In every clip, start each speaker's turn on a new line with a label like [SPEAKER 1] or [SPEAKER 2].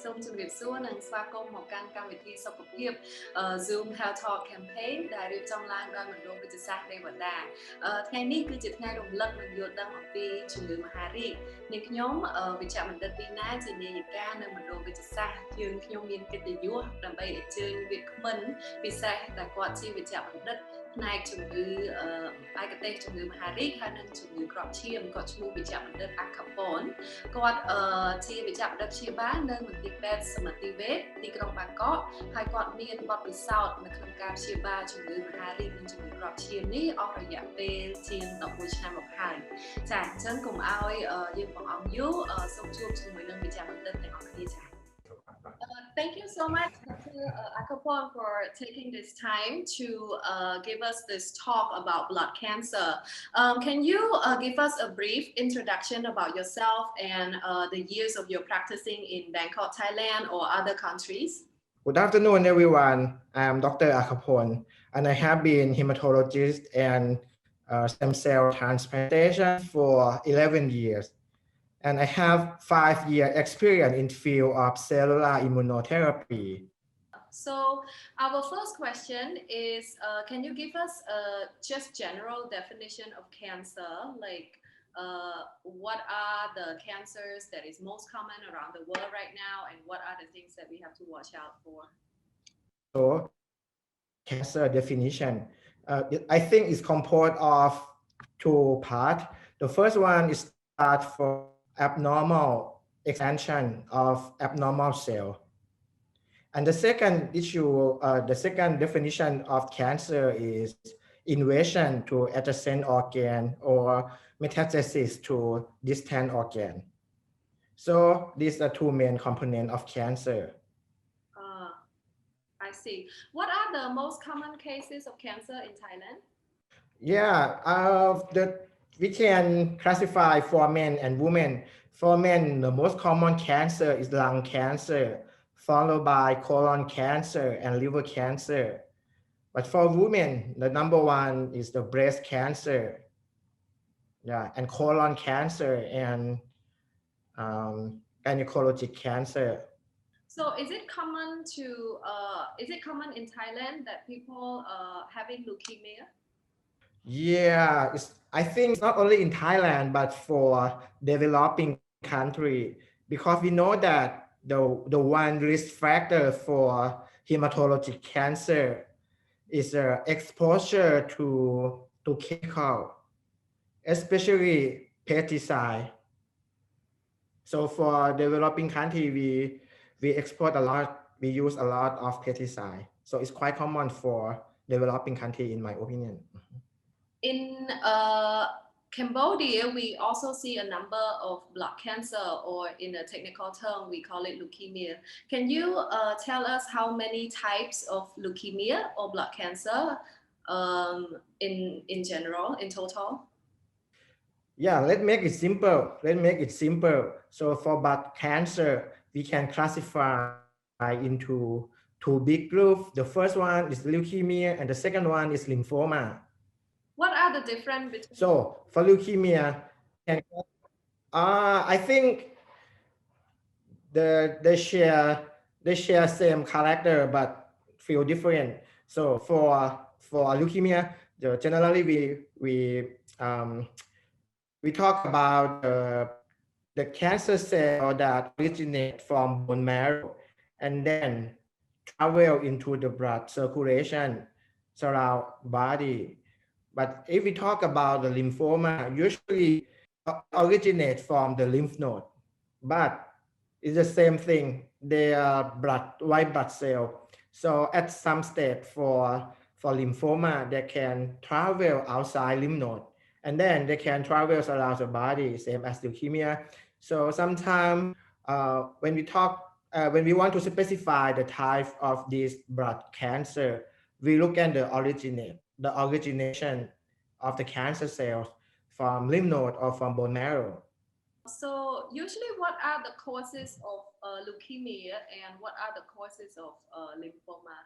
[SPEAKER 1] សូមជម្រាបសួរនិងស្វាគមន៍មកកាន់កម្មវិធីសុខភាព Zoom Health Talk Campaign ដែលរៀបចំឡើងដោយមណ្ឌលវិទ្យាសាស្ត្រទេវតាថ្ងៃនេះគឺជាថ្ងៃរំលឹកនិងយល់ដឹងអំពីជំងឺមហារីកនាងខ្ញុំវិជ្ជបណ្ឌិតវីណាជានាយិកានៅមណ្ឌលវិទ្យាសាស្ត្រយើងខ្ញុំមានកិត្តិយសដើម្បីអញ្ជើញវាគ្មិនពិសេសដែលគាត់ជាវិជ្ជបណ្ឌិតផ្នែកជំងឺឯកទេសជំងឺមហារីកហើយនិងជំងឺគ្រាប់ឈាមគាត់ឈ្មោះវិជ្ជបណ្ឌិត អាខាប៉ុនគាត់ជាវិជ្ជបណ្ឌិតព្យាបាលនៅមន្ទីរពេទ្យសមាធិវេទទីក្រុងបាងកកហើយគាត់មានបទពិសោធន៍នៅក្នុងការព្យាបាលជំងឺមហារីកនិងជំងឺគ្រាប់ឈាមនេះអស់រយៈពេលជាង11ឆ្នាំមកហើយចាអញ្ចឹងកុំឲ្យយើងបង្អង់យូរសូមជួបជាមួយនឹងវិជ្ជបណ្ឌិតទាំងអស់គ្នាចាThank you so much, Dr. Akapon, for taking this time to give us this talk about blood cancer. Can you give us a brief introduction about yourself and the years of your practicing in Bangkok, Thailand, or other countries?
[SPEAKER 2] Good afternoon, everyone. I'm Dr. Akapon, and I have been hematologist and stem cell transplantation for 11 years. And I have 5-year experience in field of cellular immunotherapy.
[SPEAKER 1] So our first question is, can you give us a just general definition of cancer? Like, what are the cancers that is most common around the world right now, and what are the things that we have to watch out for?
[SPEAKER 2] So, cancer definition, I think it's composed of two parts. The first one is start for abnormal expansion of abnormal cell. And the second issue, the second definition of cancer is invasion to adjacent organ or metastasis to distant organ. So these are two main components of cancer.
[SPEAKER 1] I see. What are the most common cases of cancer in Thailand?
[SPEAKER 2] Yeah, we can classify for men and women. For men, the most common cancer is lung cancer, followed by colon cancer and liver cancer. But for women, the number one is the breast cancer, and colon cancer and gynecologic cancer.
[SPEAKER 1] So is it common in Thailand that people having leukemia?
[SPEAKER 2] Yeah, I think it's not only in Thailand, but for developing country, because we know that the one risk factor for hematologic cancer is exposure to chemical, especially pesticide. So for developing country, we export a lot, we use a lot of pesticide. So it's quite common for developing country, in my opinion.
[SPEAKER 1] In Cambodia, we also see a number of blood cancer, or in a technical term, we call it leukemia. Can you tell us how many types of leukemia or blood cancer in general, in total?
[SPEAKER 2] Yeah, let's make it simple. So for blood cancer, we can classify into two big groups. The first one is leukemia, and the second one is lymphoma.
[SPEAKER 1] What are the difference between?
[SPEAKER 2] So for leukemia, I think they share same character but feel different. So for leukemia, generally we talk about the cancer cell that originate from bone marrow and then travel into the blood circulation surround body. But if we talk about the lymphoma, usually originate from the lymph node, but it's the same thing. They are white blood cell. So at some stage for lymphoma, they can travel outside lymph node, and then they can travel around the body, same as leukemia. So sometimes when we want to specify the type of this blood cancer, we look at the origination of the cancer cells from lymph node or from bone marrow.
[SPEAKER 1] So usually what are the causes of leukemia and what are the causes of lymphoma?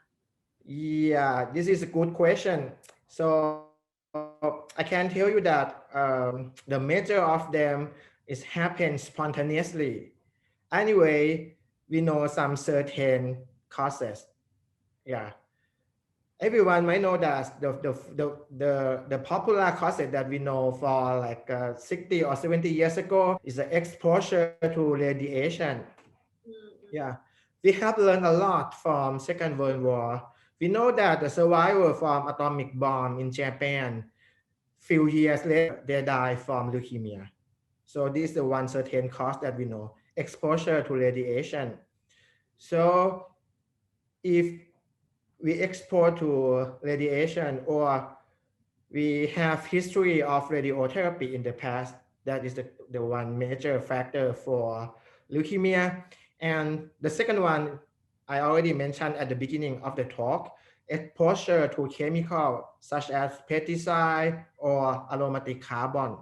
[SPEAKER 2] Yeah, this is a good question. So I can tell you that the major of them is happen spontaneously. Anyway, we know some certain causes. Yeah. Everyone might know that the popular causes that we know for like 60 or 70 years ago is the exposure to radiation. Yeah, we have learned a lot from Second World War. We know that the survivor from atomic bomb in Japan, few years later, they die from leukemia. So this is the one certain cause that we know, exposure to radiation. So if we expose to radiation or we have history of radiotherapy in the past, that is the one major factor for leukemia. And the second one, I already mentioned at the beginning of the talk, exposure to chemical such as pesticide or aromatic carbon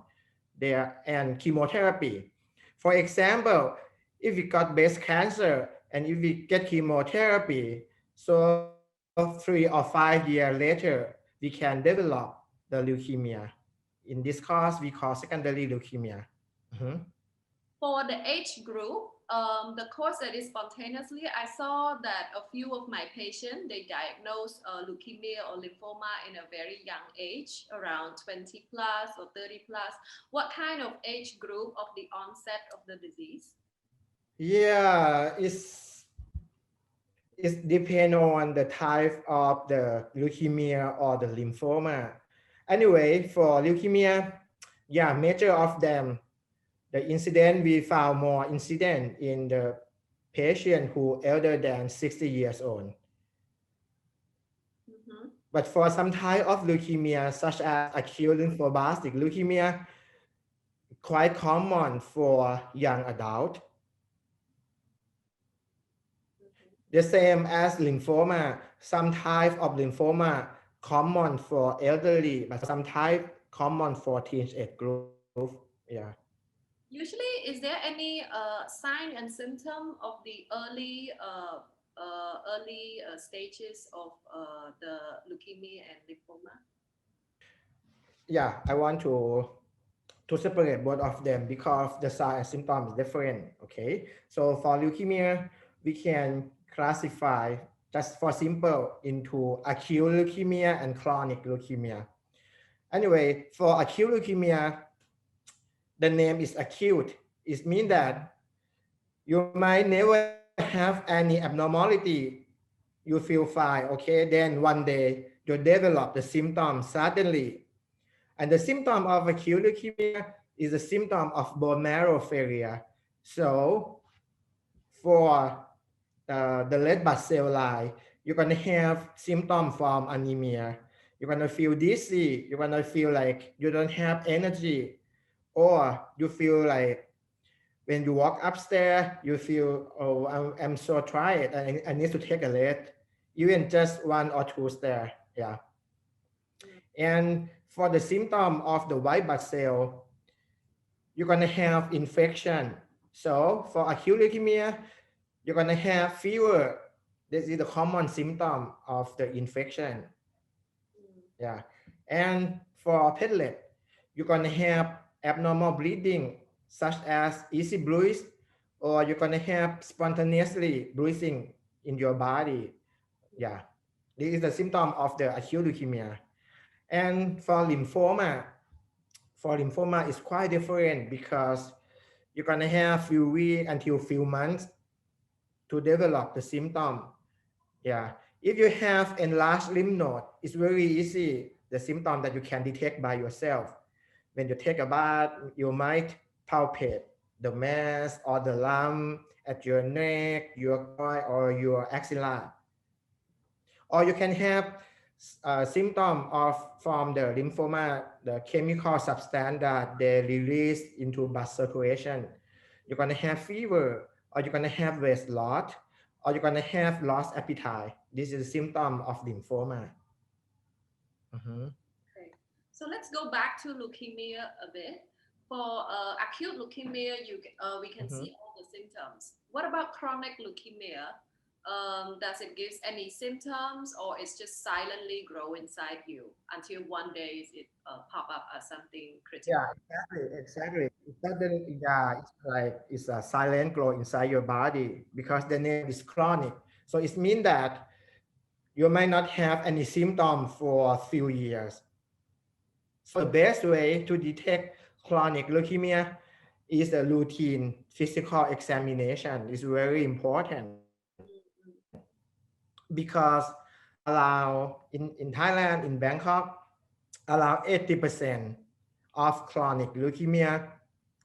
[SPEAKER 2] there and chemotherapy. For example, if we got breast cancer and if we get chemotherapy, so 3 or 5 years later, we can develop the leukemia. In this case, we call secondary leukemia. Mhm.
[SPEAKER 1] For the age group, the cause that is spontaneously, I saw that a few of my patients, they diagnosed leukemia or lymphoma in a very young age, around 20 plus or 30 plus. What kind of age group of the onset of the disease?
[SPEAKER 2] Yeah, it depends on the type of the leukemia or the lymphoma. Anyway, for leukemia, yeah, major of them, the incident we found more incident in the patient who elder than 60 years old. But for some type of leukemia, such as acute lymphoblastic leukemia, quite common for young adult. The same as lymphoma, some type of lymphoma common for elderly, but some type common for teenage age group. Yeah.
[SPEAKER 1] Usually, is there any sign and symptom of the early stages of the leukemia and lymphoma?
[SPEAKER 2] Yeah, I want to separate both of them because the sign and symptom is different. Okay, so for leukemia, we can classify just for simple into acute leukemia and chronic leukemia. Anyway, for acute leukemia, the name is acute. It means that you might never have any abnormality. You feel fine, okay? Then one day you develop the symptoms suddenly. And the symptom of acute leukemia is a symptom of bone marrow failure. So for the red blood cell line, you're gonna have symptoms from anemia. You're gonna feel dizzy. You're gonna feel like you don't have energy, or you feel like when you walk upstairs, you feel, oh, I'm so tired. I need to take a rest, even just 1 or 2 stairs. Yeah. And for the symptom of the white blood cell, you're gonna have infection. So for acute leukemia, you're gonna have fever. This is the common symptom of the infection. Yeah. And for platelet, you're gonna have abnormal bleeding, such as easy bruise, or you're gonna have spontaneously bruising in your body. Yeah. This is the symptom of the acute leukemia. And for lymphoma is quite different because you're gonna have few weeks until few months to develop the symptom. Yeah. If you have enlarged lymph node, it's very easy, the symptom that you can detect by yourself. When you take a bath, you might palpate the mass or the lump at your neck, your groin, or your axilla. Or you can have symptom of from the lymphoma, the chemical substance that they release into blood circulation. You're gonna have fever, or you're gonna have waist loss, or you're gonna have lost appetite. This is a symptom of lymphoma. Mhm.
[SPEAKER 1] Okay. So let's go back to leukemia a bit. For acute leukemia, we can
[SPEAKER 2] Mhm.
[SPEAKER 1] see all the symptoms. What about chronic leukemia? Does it give any symptoms, or it's just silently grow inside you until one day it pop up as something critical?
[SPEAKER 2] Yeah, exactly. It doesn't, yeah, it's like it's a silent glow inside your body because the name is chronic. So it means that you might not have any symptom for a few years. So the best way to detect chronic leukemia is a routine physical examination. It's very important because in Thailand, in Bangkok, around 80% of chronic leukemia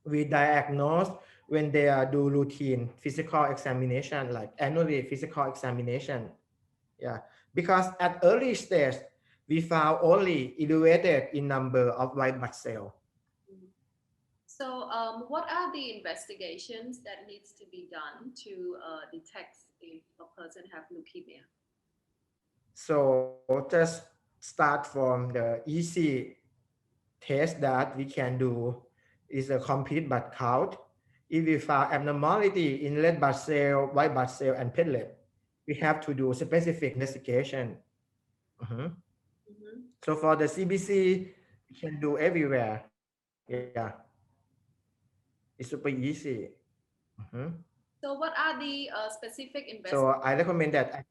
[SPEAKER 2] we diagnose when they do routine physical examination, like annually physical examination. Yeah, because at early stage, we found only elevated in number of white blood cell.
[SPEAKER 1] Mhm. So, what are the investigations that needs to be done to detect if a person have leukemia?
[SPEAKER 2] So just start from the easy test that we can do is a complete blood count. If we found abnormality in red blood cell, white blood cell, and platelet, we have to do specific investigation. Mhm.
[SPEAKER 1] Mm-hmm.
[SPEAKER 2] So for the CBC, we can do everywhere. Yeah, it's super easy. Mhm.
[SPEAKER 1] So, what are the specific
[SPEAKER 2] So I recommend that.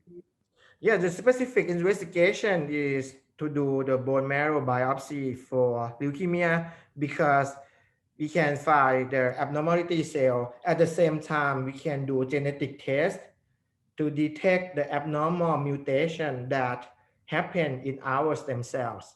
[SPEAKER 2] Yeah, the specific investigation is to do the bone marrow biopsy for leukemia because we can find the abnormality cell. At the same time, we can do genetic test to detect the abnormal mutation that happen in our stem cells.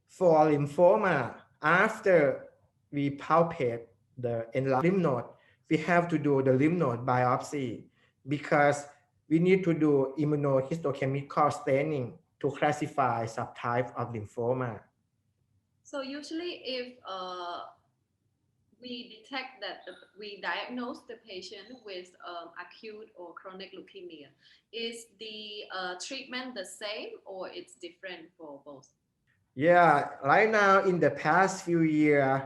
[SPEAKER 2] For lymphoma, after we palpate the enlarged lymph node, we have to do the lymph node biopsy because we need to do immunohistochemical staining to classify subtype of lymphoma.
[SPEAKER 1] So usually, if we detect that we diagnose the patient with acute or chronic leukemia, is the treatment the same or it's different for both?
[SPEAKER 2] Yeah, right now in the past few years,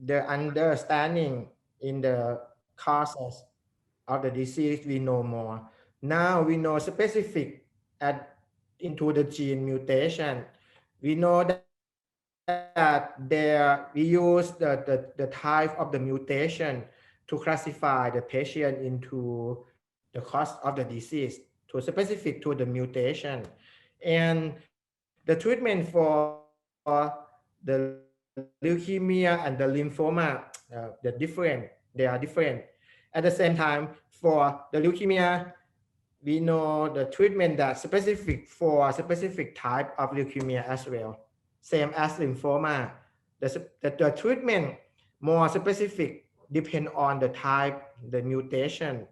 [SPEAKER 2] the understanding in the causes of the disease we know more. Now we know specific at into the gene mutation. We know that we use the type of the mutation to classify the patient into the cause of the disease to specific to the mutation. And the treatment for the leukemia and the lymphoma, they're different. They are different. At the same time, for the leukemia, we know the treatment that specific for a specific type of leukemia as well. Same as lymphoma. The treatment more specific depend on the type, the mutation,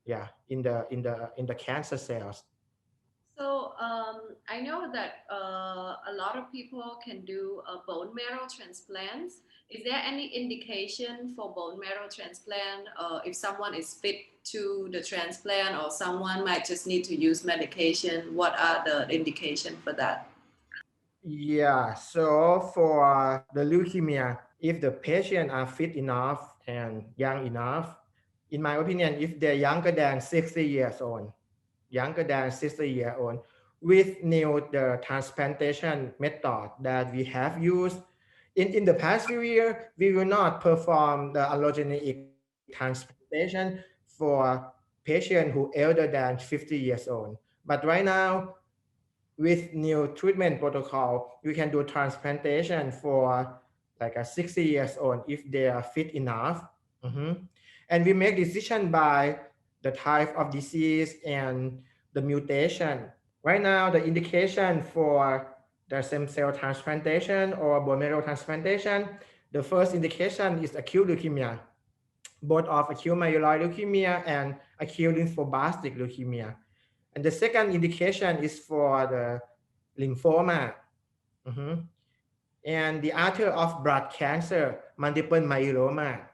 [SPEAKER 2] yeah, in the cancer cells.
[SPEAKER 1] So I know that a lot of people can do bone marrow transplants. Is there any indication for bone marrow transplant if someone is fit to the transplant or someone might just need to use medication? What are the indication for that?
[SPEAKER 2] Yeah, so for the leukemia, if the patient are fit enough and young enough, in my opinion, if they're younger than 60 years old, younger than 60 years old, with new the transplantation method that we have used, in the past few years, we will not perform the allogeneic transplantation for patients who elder than 50 years old. But right now, with new treatment protocol, you can do transplantation for like a 60 years old if they are fit enough. Mhm. And we make decision by the type of disease and the mutation. Right now, the indication for the stem cell transplantation or bone marrow transplantation, the first indication is acute leukemia, both of acute myeloid leukemia and acute lymphoblastic leukemia. And the second indication is for the lymphoma. Mhm. And the other of blood cancer, multiple myeloma.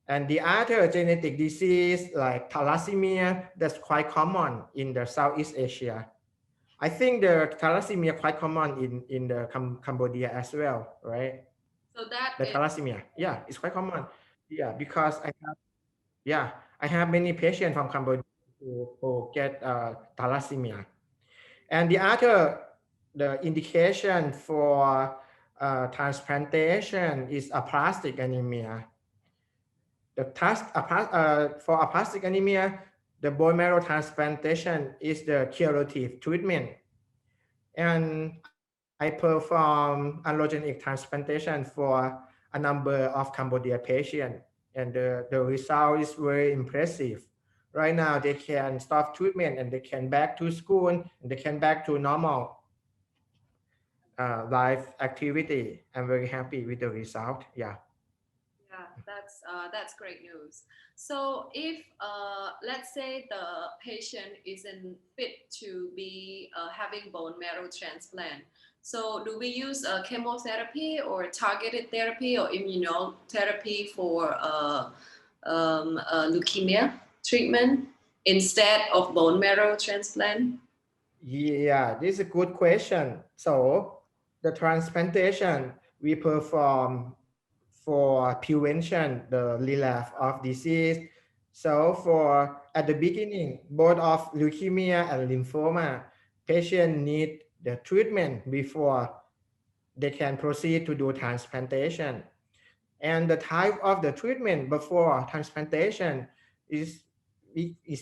[SPEAKER 2] And the other genetic disease like thalassemia, that's quite common in the Southeast Asia. I think the thalassemia quite common in the Cambodia as well, right?
[SPEAKER 1] So that
[SPEAKER 2] The
[SPEAKER 1] is
[SPEAKER 2] thalassemia, yeah, it's quite common. Yeah, because I I have many patients from Cambodia who get thalassemia. And the indication for transplantation is aplastic anemia. For aplastic anemia, the bone marrow transplantation is the curative treatment. And I perform allogenic transplantation for a number of Cambodia patients, and the result is very impressive. Right now, they can stop treatment and they can back to school and they can back to normal life activity. I'm very happy with the result. Yeah.
[SPEAKER 1] Yeah, that's great news. So if let's say the patient isn't fit to be having bone marrow transplant, so do we use chemotherapy or targeted therapy or immunotherapy for leukemia treatment instead of bone marrow transplant?
[SPEAKER 2] Yeah, this is a good question. So the transplantation we perform for prevention the relapse of disease. So for at the beginning, both of leukemia and lymphoma, patient need the treatment before they can proceed to do transplantation. And the type of the treatment before transplantation is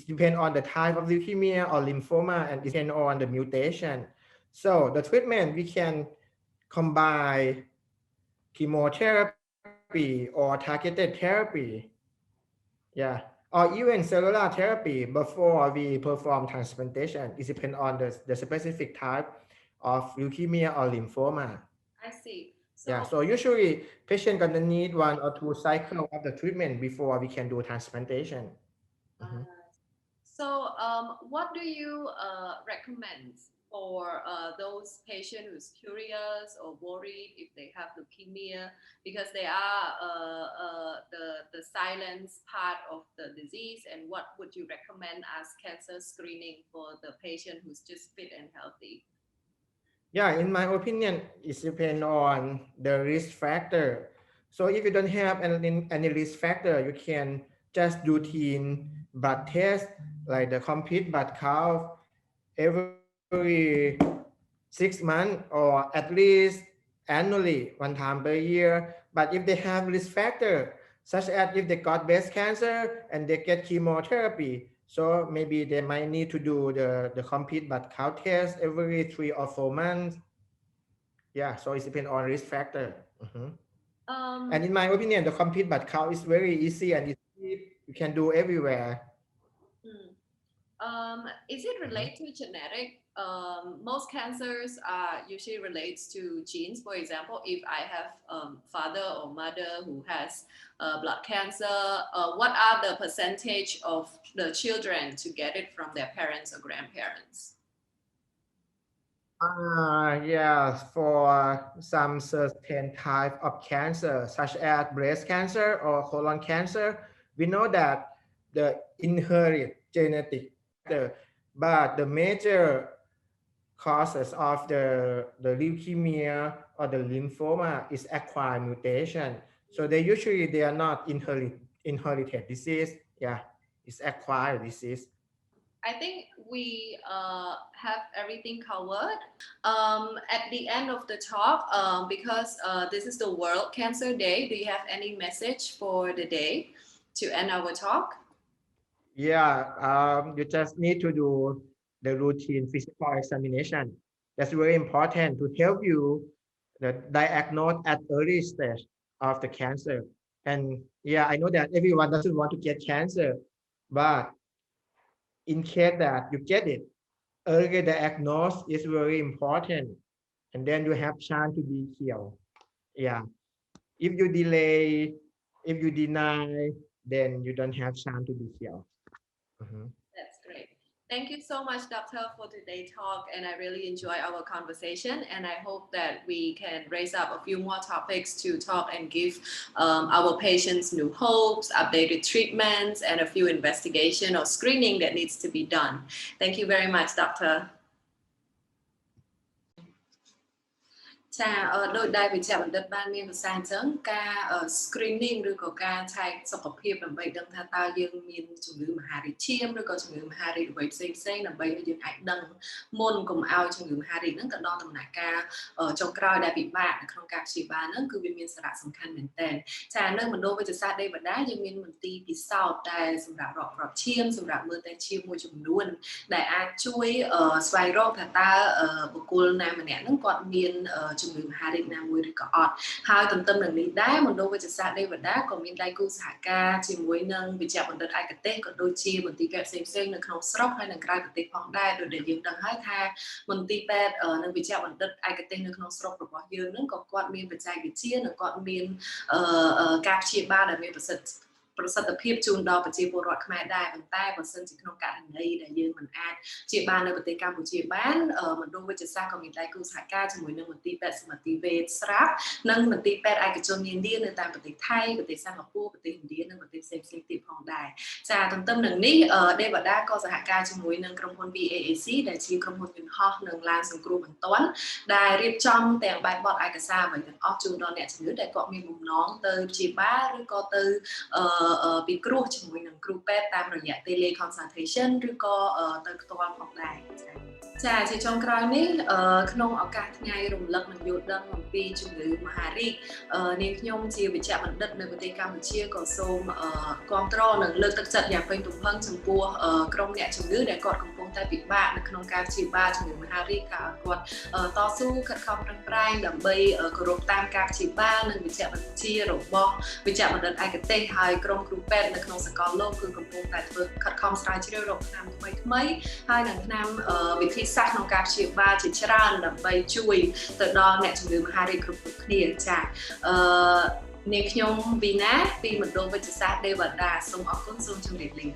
[SPEAKER 2] depend on the type of leukemia or lymphoma and depend on the mutation. So the treatment we can combine chemotherapy or targeted therapy, yeah, or even cellular therapy before we perform transplantation. It depends on the specific type of leukemia or lymphoma.
[SPEAKER 1] I see.
[SPEAKER 2] Yeah, so usually patient gonna need 1 or 2 cycle of the treatment before we can do transplantation. Mhm.
[SPEAKER 1] So, what do you recommend for those patients who's curious or worried if they have leukemia because they are the silent part of the disease? And what would you recommend as cancer screening for the patient who's just fit and healthy?
[SPEAKER 2] Yeah, in my opinion, it depends on the risk factor. So if you don't have any risk factor, you can just do routine blood test like the complete blood count every 6 months or at least annually 1 time per year. But if they have risk factor, such as if they got breast cancer and they get chemotherapy, so maybe they might need to do the complete blood count test every 3 or 4 months. Yeah, so it depends on risk factor. Mhm. And in my opinion, the complete blood count is very easy and you can do everywhere.
[SPEAKER 1] Is it related to genetic? Most cancers are usually relates to genes. For example, if I have father or mother who has blood cancer, what are the percentage of the children to get it from their parents or grandparents?
[SPEAKER 2] Yes, for some certain type of cancer, such as breast cancer or colon cancer, we know that the inherit genetic factor, but the major causes of the leukemia or the lymphoma is acquired mutation. So they are not inherited disease. Yeah, it's acquired disease.
[SPEAKER 1] I think we have everything covered. At the end of the talk, because this is the World Cancer Day, do you have any message for the day to end our talk?
[SPEAKER 2] Yeah, you just need to do the routine physical examination. That's very important to help you diagnose at early stage of the cancer. And yeah, I know that everyone doesn't want to get cancer, but in case that you get it, early diagnosis is very important, and then you have chance to be healed. Yeah, if you delay, if you deny, then you don't have chance to be healed. Mhm.
[SPEAKER 1] That's great. Thank you so much, Doctor, for today's talk. And I really enjoy our conversation. And I hope that we can raise up a few more topics to talk and give our patients new hopes, updated treatments, and a few investigation or screening that needs to be done. Thank you very much, Doctor. ចាដោយដែលវិជ្ជាបណ្ឌិតបានមានប្រសាសន៍អញ្ចឹងការ screening ឬក៏ការឆែកសុខភាពដើម្បីដឹងថាតើយើងមានជំងឺមហារីកឈាមឬក៏ជំងឺមហារីកអ្វីផ្សេងៗដើម្បីឲ្យយើងអាចដឹងមុនកុំឲ្យជំងឺមហារីកហ្នឹងទៅដល់ដំណាក់កាលចុងក្រោយដែលពិបាកនៅក្នុងការព្យាបាលហ្នឹងគឺវាមានសារៈសំខាន់មែនទែនចានៅមណ្ឌលវេជ្ជសាស្ត្រដេវតាយើងមានមន្ទីរពិសោធន៍ដែលសម្រាប់រកគ្រាប់ឈាមសម្រាប់មើលតែឈាមមួយចំនួនដែលអាចជួយស្វែងរកថាតើបុគ្គលណាម្នាក់ហ្នឹងគាត់មានជំងឺមហារីកណាមួយឬក៏អត់ហើយទន្ទឹមនឹងនេះដែរមណ្ឌលវេជ្ជសាស្ត្រដេវតាក៏មានដៃគូសហការជាមួយនឹងវិជ្ជាបណ្ឌិតឯកទេសក៏ដូចជាមន្ទីរពេទ្យផ្សេងៗនៅក្នុងស្រុកហើយនិងក្រៅប្រទេសផងដែរដោយដែលយើងដឹងហើយថាមន្ទីរពេទ្យនិងវិជ្ជាបណ្ឌិតឯកទេសនៅក្នុងស្រុករបស់យើងហ្នឹងក៏គាត់មានបច្ចេកវិទ្យានិងគាត់មានការព្យាបាលដែលមានប្រសិទ្ធភាពជូនដល់ប្រជាពលរដ្ឋខ្មែរដែរប៉ុន្តែបើសិនជាក្នុងករណីដែលយើងមិនអាចព្យាបាលនៅប្រទេសកម្ពុជាបានមណ្ឌលវេជ្ជសាស្ត្រក៏មានដៃគូសហការជាមួយនឹងមន្ទីរពេទ្យសមត្ថវេទស្រាប់និងមន្ទីរពេទ្យឯកជននានានៅតាមប្រទេសថៃប្រទេសសិង្ហបុរីប្រទេសឥណ្ឌានិងប្រទេសផ្សេងៗទៀតផងដែរចាទន្ទឹមនឹងនេះដេវតាក៏សហការជាមួយនឹងក្រុមហ៊ុន BAAC ដែលជាក្រុមហ៊ុនយន្តហោះនិងឡានសង្គ្រោះបន្ទាន់ដែលរៀបចំទាំងបែបបទឯកសារអ្វីទាំងអស់ជូនដល់អ្នកជំងឺដែលគាត់មានបំណងទៅព្យាបាលឬក៏ទៅពិគ្រោះជាមួយនឹងគ្រូពេទ្យតាមរយៈ tele consultation ឬក៏ទៅផ្ទាល់ផងដែរចាជាចុងក្រោយនេះក្នុងឱកាសថ្ងៃរំលឹកនិងយល់ដឹងអំពីជំងឺមហារីកនាងខ្ញុំជាវិជ្ជបណ្ឌិតនៅប្រទេសកម្ពុជាក៏សូមគាំទ្រនិងលើកទឹកចិត្តយ៉ាងពេញទំហឹងចំពោះក្រុមអ្នកជំងឺដែលគាត់កំពុងតែពិបាកនៅក្នុងការព្យាបាលជំងឺមហារីកគាត់តស៊ូខិតខំប្រឹងប្រែងដើម្បីគោរពតាមការព្យាបាលនិងវិជ្ជាបញ្ជារបស់វិជ្ជាបណ្ឌិតឯកទេសហើយក្រុមគ្រូពេទ្យនៅក្នុងសកលលោកគឺកំពុងតែធ្វើខិតខំស្រាវជ្រាវរកថ្នាំថ្មីៗហើយនឹងថ្នាំវិធីសាស្ត្រក្នុងការព្យាបាលជាច្រើនដើម្បីជួយទៅដល់អ្នកជំងឺមហារីកគ្រប់គ្នាចានាងខ្ញុំវីណាពីមណ្ឌលវេជ្ជសាស្ត្រដេវតាសូមអរគុណសូមជម្រាបលា